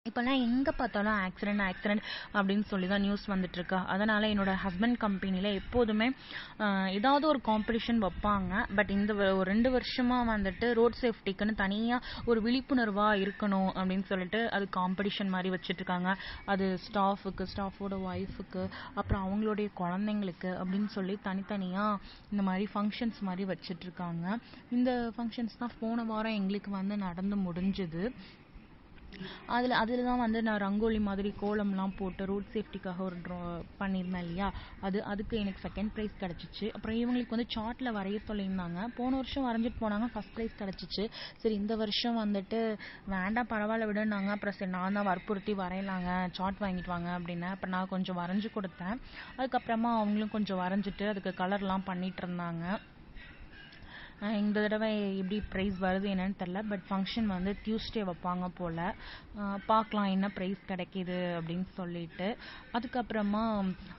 இப்போல்லாம் எங்கே பார்த்தாலும் ஆக்சிடெண்ட் அப்படின்னு சொல்லி தான் நியூஸ் வந்துட்டுருக்கா. அதனால் என்னோடய ஹஸ்பண்ட் கம்பெனியில் எப்போதுமே ஏதாவது ஒரு காம்படிஷன் வைப்பாங்க. பட் இந்த ஒரு 2 வருஷமாக வந்துட்டு ரோட் சேஃப்டிக்குன்னு தனியாக ஒரு விழிப்புணர்வாக இருக்கணும் அப்படின்னு சொல்லிட்டு அது காம்படிஷன் மாதிரி வச்சுட்ருக்காங்க. அது ஸ்டாஃபோட ஒய்ஃபுக்கு, அப்புறம் அவங்களுடைய குழந்தைங்களுக்கு அப்படின்னு சொல்லி தனித்தனியாக இந்த மாதிரி ஃபங்க்ஷன்ஸ் மாதிரி வச்சிட்ருக்காங்க. இந்த ஃபங்க்ஷன்ஸ் தான் போன வாரம் எங்களுக்கு வந்து நடந்து முடிஞ்சுது. அதில் தான் வந்து நான் ரங்கோலி மாதிரி கோலம்லாம் போட்டு ரோட் சேஃப்டிக்காக ஒரு பண்ணியிருந்தேன் இல்லையா, அதுக்கு எனக்கு செகண்ட் ப்ரைஸ் கிடச்சிச்சு. அப்புறம் இவங்களுக்கு வந்து சார்ட்டில் வரைய சொல்லியிருந்தாங்க. போன வருஷம் வரைஞ்சிட்டு போனாங்க, ஃபஸ்ட் ப்ரைஸ் கிடச்சிச்சு. சரி இந்த வருஷம் வந்துட்டு வேண்டாம் பரவாயில்ல விடுனாங்க. அப்புறம் சரி நான் தான் வற்புறுத்தி வரையலாங்க, சார்ட் வாங்கிட்டு வாங்க அப்படின்னு. அப்புறம் நான் கொஞ்சம் வரைஞ்சி கொடுத்தேன். அதுக்கப்புறமா அவங்களும் கொஞ்சம் வரைஞ்சிட்டு அதுக்கு கலர்லாம் பண்ணிகிட்டு இருந்தாங்க. இந்த தடவை எப்படி ப்ரைஸ் வருது என்னன்னு தெரில. பட் ஃபங்க்ஷன் வந்து டியூஸ்டே வைப்பாங்க போல். பார்க்கலாம் என்ன ப்ரைஸ் கிடைக்கிது அப்படின்னு சொல்லிட்டு. அதுக்கப்புறமா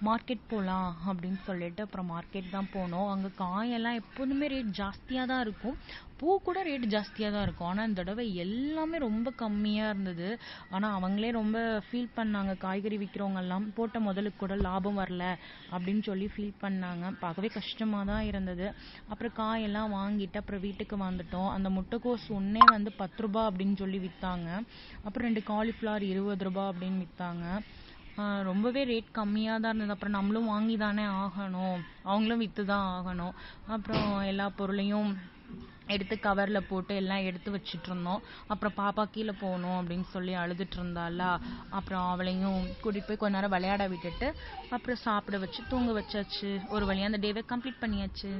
மார்க்கெட் போகலாம் அப்படின்னு சொல்லிட்டு அப்புறம் மார்க்கெட் தான் போனோம். அங்கே காயெல்லாம் எப்போதுமே ரேட் ஜாஸ்தியாக தான் இருக்கும், பூ கூட ரேட் ஜாஸ்தியாக தான் இருக்கும். ஆனால் இந்த தடவை எல்லாமே ரொம்ப கம்மியாக இருந்தது. ஆனால் அவங்களே ரொம்ப ஃபீல் பண்ணாங்க, காய்கறி விற்கிறவங்கெல்லாம் போட்ட முதலுக்கு கூட லாபம் வரல அப்படின்னு சொல்லி ஃபீல் பண்ணாங்க. பார்க்கவே கஷ்டமாக தான் இருந்தது. அப்புறம் காயெல்லாம் வாங்கிட்டு அப்புறம் வீட்டுக்கு வந்துட்டோம். அந்த முட்டைக்கோஸ் ஒன்றே வந்து 10 ரூபா அப்படின்னு சொல்லி விற்றாங்க. அப்புறம் 2 காலிஃப்ளவர் 20 ரூபா அப்படின்னு விற்றாங்க. ரொம்பவே ரேட் கம்மியாக தான் இருந்தது. அப்புறம் நம்மளும் வாங்கி தானே ஆகணும், அவங்களும் விற்று தான் ஆகணும். அப்புறம் எல்லா பொருளையும் எடுத்து கவரில் போட்டு எல்லாம் எடுத்து வச்சுட்டு இருந்தோம். அப்புறம் பாப்பா கீழே போகணும் அப்படின்னு சொல்லி அழுதுட்டு இருந்தாளா, அப்புறம் அவளையும் கூட்டிகிட்டு போய் கொஞ்ச நேரம் விளையாட விட்டுட்டு அப்புறம் சாப்பிட வச்சு தூங்க வச்சாச்சு. ஒரு வழியாக அந்த டேவை கம்ப்ளீட் பண்ணியாச்சு.